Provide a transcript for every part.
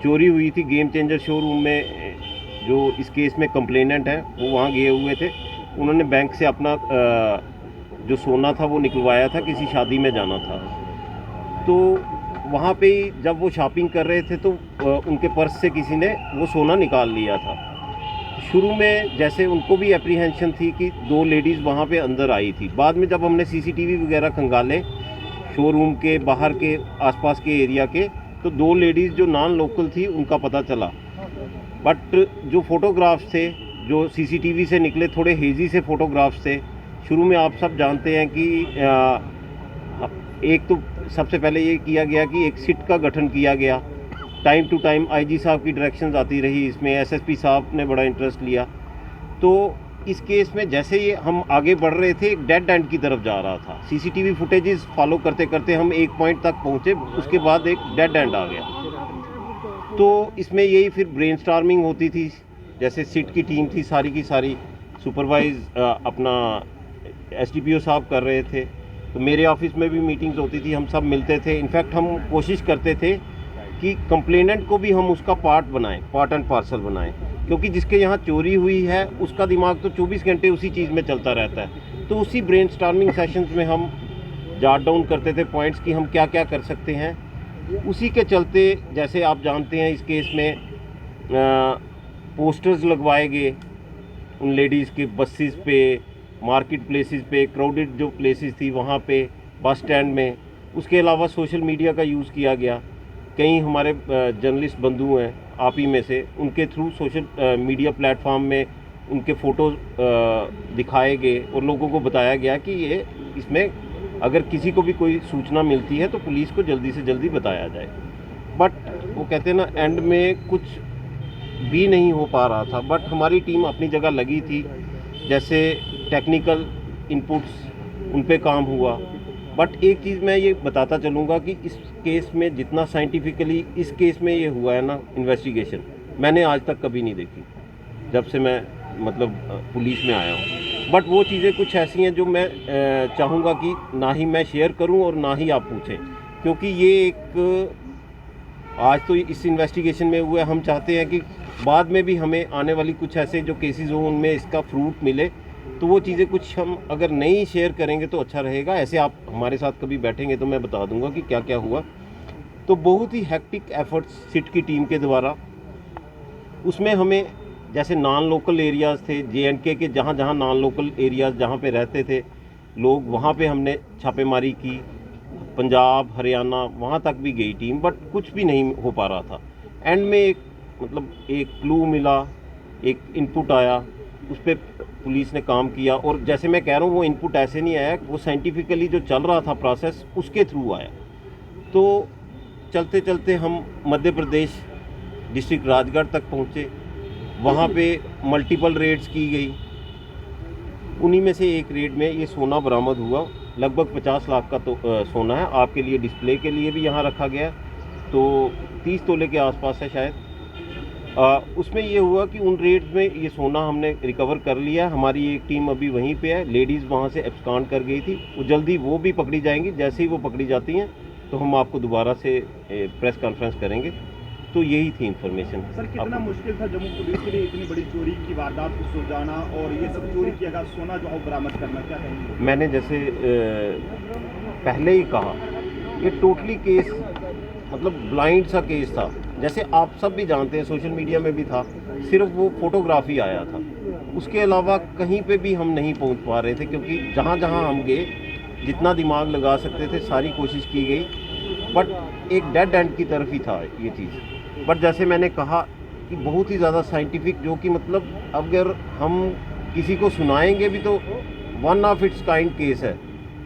चोरी हुई थी गेम चेंजर शोरूम में। जो इस केस में कंप्लेनेंट हैं वो वहाँ गए हुए थे। उन्होंने बैंक से अपना जो सोना था वो निकलवाया था, किसी शादी में जाना था। तो वहाँ पे ही जब वो शॉपिंग कर रहे थे तो उनके पर्स से किसी ने वो सोना निकाल लिया था। शुरू में जैसे उनको भी एप्रीहेंशन थी कि 2 लेडीज़ वहाँ पे अंदर आई थी। बाद में जब हमने सीसीटीवी वगैरह खंगाले शोरूम के बाहर के आसपास के एरिया के, तो 2 लेडीज़ जो नॉन लोकल थी उनका पता चला। बट जो फ़ोटोग्राफ्स थे जो सीसीटीवी से निकले, थोड़े हेजी से फ़ोटोग्राफ्स थे। शुरू में आप सब जानते हैं कि एक तो सबसे पहले ये किया गया कि एक सिट का गठन किया गया। टाइम टू टाइम आईजी साहब की डायरेक्शंस आती रही, इसमें एसएसपी साहब ने बड़ा इंटरेस्ट लिया। तो इस केस में जैसे ये हम आगे बढ़ रहे थे, एक डेड एंड की तरफ जा रहा था। सीसीटीवी फुटेजेस फॉलो करते करते हम एक पॉइंट तक पहुँचे, उसके बाद एक डेड एंड आ गया। तो इसमें यही फिर ब्रेनस्टॉर्मिंग होती थी। जैसे सिट की टीम थी सारी की सारी, सुपरवाइज अपना एसडीपीओ साहब कर रहे थे। तो मेरे ऑफिस में भी मीटिंग्स होती थी, हम सब मिलते थे। इनफैक्ट हम कोशिश करते थे कि कंप्लेनेंट को भी हम उसका पार्ट बनाएं, पार्ट एंड पार्सल बनाएं, क्योंकि जिसके यहाँ चोरी हुई है उसका दिमाग तो 24 घंटे उसी चीज़ में चलता रहता है। तो उसी ब्रेनस्टॉर्मिंग सेशंस में हम जॉट डाउन करते थे पॉइंट्स कि हम क्या क्या कर सकते हैं। उसी के चलते जैसे आप जानते हैं इस केस में पोस्टर्स लगवाए गए उन लेडीज़ के बसेस पे, मार्केट प्लेसेस पे, क्राउडेड जो प्लेसेस थी वहाँ पे, बस स्टैंड में। उसके अलावा सोशल मीडिया का यूज़ किया गया। कई हमारे जर्नलिस्ट बंधु हैं आप ही में से, उनके थ्रू सोशल मीडिया प्लेटफॉर्म में उनके फ़ोटोज़ दिखाए गए और लोगों को बताया गया कि ये इसमें अगर किसी को भी कोई सूचना मिलती है तो पुलिस को जल्दी से जल्दी बताया जाए। बट वो कहते हैं ना, एंड में कुछ भी नहीं हो पा रहा था। बट हमारी टीम अपनी जगह लगी थी। जैसे टेक्निकल इनपुट्स उन पे काम हुआ। बट एक चीज़ मैं ये बताता चलूँगा कि इस केस में जितना साइंटिफिकली इस केस में ये हुआ है ना इन्वेस्टिगेशन, मैंने आज तक कभी नहीं देखी जब से मैं मतलब पुलिस में आया हूँ। बट वो चीज़ें कुछ ऐसी हैं जो मैं चाहूँगा कि ना ही मैं शेयर करूँ और ना ही आप पूछें, क्योंकि ये एक आज तो इस इन्वेस्टिगेशन में हुआ है। हम चाहते हैं कि बाद में भी हमें आने वाली कुछ ऐसे जो केसेस हो उनमें इसका फ्रूट मिले। तो वो चीज़ें कुछ हम अगर नहीं शेयर करेंगे तो अच्छा रहेगा। ऐसे आप हमारे साथ कभी बैठेंगे तो मैं बता दूंगा कि क्या क्या हुआ। तो बहुत ही हेक्टिक एफर्ट्स सिट की टीम के द्वारा, उसमें हमें जैसे नॉन लोकल एरियाज़ थे जेएंडके के, जहाँ जहाँ नॉन लोकल एरियाज़ जहाँ पे रहते थे लोग, वहाँ पे हमने छापेमारी की। पंजाब, हरियाणा, वहाँ तक भी गई टीम, बट कुछ भी नहीं हो पा रहा था। एंड में एक एक क्लू मिला, एक इनपुट आया, उस पर पुलिस ने काम किया। और जैसे मैं कह रहा हूँ वो इनपुट ऐसे नहीं आया, वो साइंटिफिकली जो चल रहा था प्रोसेस उसके थ्रू आया। तो चलते चलते हम मध्य प्रदेश डिस्ट्रिक्ट राजगढ़ तक पहुँचे। वहाँ पे मल्टीपल रेड्स की गई। उन्हीं में से एक रेड में ये सोना बरामद हुआ। लगभग 50 लाख का तो सोना है। आपके लिए डिस्प्ले के लिए भी यहाँ रखा गया, तो 30 तोले के आसपास है शायद। उसमें ये हुआ कि उन रेड्स में ये सोना हमने रिकवर कर लिया। हमारी एक टीम अभी वहीं पे है। लेडीज़ वहाँ से एब्सकॉन्ड कर गई थी, वो जल्दी वो भी पकड़ी जाएंगी। जैसे ही वो पकड़ी जाती हैं तो हम आपको दोबारा से प्रेस कॉन्फ्रेंस करेंगे। तो यही थी इन्फॉर्मेशन। सर, कितना मुश्किल था जम्मू पुलिस के लिए इतनी बड़ी चोरी की वारदात को सुलझाना और ये सब चोरी किया गया सोना जो है बरामद करना, क्या कहेंगे? मैंने जैसे पहले ही कहा, ये टोटली केस मतलब ब्लाइंड सा केस था। जैसे आप सब भी जानते हैं, सोशल मीडिया में भी था, सिर्फ वो फोटोग्राफी आया था। उसके अलावा कहीं पे भी हम नहीं पहुंच पा रहे थे, क्योंकि जहाँ जहाँ हम गए जितना दिमाग लगा सकते थे सारी कोशिश की गई। बट एक डेड एंड की तरफ ही था ये चीज़। बट जैसे मैंने कहा कि बहुत ही ज़्यादा साइंटिफिक, जो कि मतलब अगर हम किसी को सुनाएंगे भी तो one of its kind case है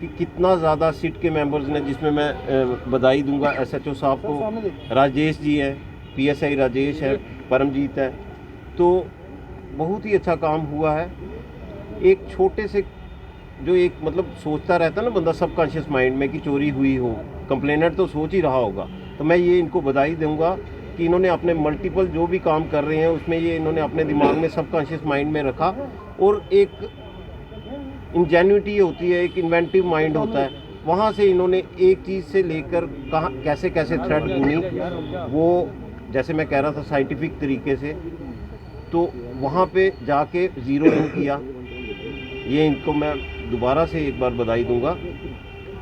कि कितना ज़्यादा सिट के मेंबर्स ने, जिसमें मैं बधाई दूंगा एसएचओ साहब को, राजेश जी हैं, पीएसआई राजेश है, परमजीत है। तो बहुत ही अच्छा काम हुआ है। एक छोटे से जो एक मतलब सोचता रहता है ना बंदा सबकॉन्शियस माइंड में कि चोरी हुई हो, कंप्लेनेंट तो सोच ही रहा होगा। तो मैं ये इनको बधाई दूंगा कि इन्होंने अपने मल्टीपल जो भी काम कर रहे हैं उसमें ये इन्होंने अपने दिमाग में सबकॉन्शियस माइंड में रखा। और एक इंजेन्युइटी होती है, एक इन्वेंटिव माइंड होता है, वहाँ से इन्होंने एक चीज़ से लेकर कहाँ कैसे कैसे थ्रेड बुनी वो जैसे मैं कह रहा था साइंटिफिक तरीके से, तो वहाँ पे जाके ज़ीरो इन किया। ये इनको मैं दोबारा से एक बार बधाई दूंगा।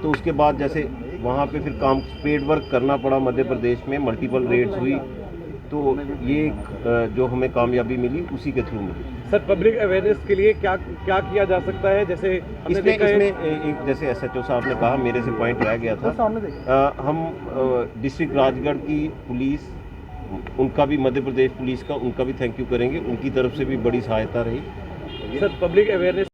तो उसके बाद जैसे वहाँ पे फिर काम पेड वर्क करना पड़ा मध्य प्रदेश में, मल्टीपल रेड्स हुई, तो ये जो हमें कामयाबी मिली उसी के थ्रू मिली। सर, पब्लिक अवेयरनेस के लिए क्या क्या किया जा सकता है? जैसे हमने देखा है एक जैसे एसएचओ साहब ने कहा, मेरे से पॉइंट रह गया था, हम डिस्ट्रिक्ट राजगढ़ की पुलिस, उनका भी, मध्य प्रदेश पुलिस का, उनका भी थैंक यू करेंगे। उनकी तरफ से भी बड़ी सहायता रही। Sir, public awareness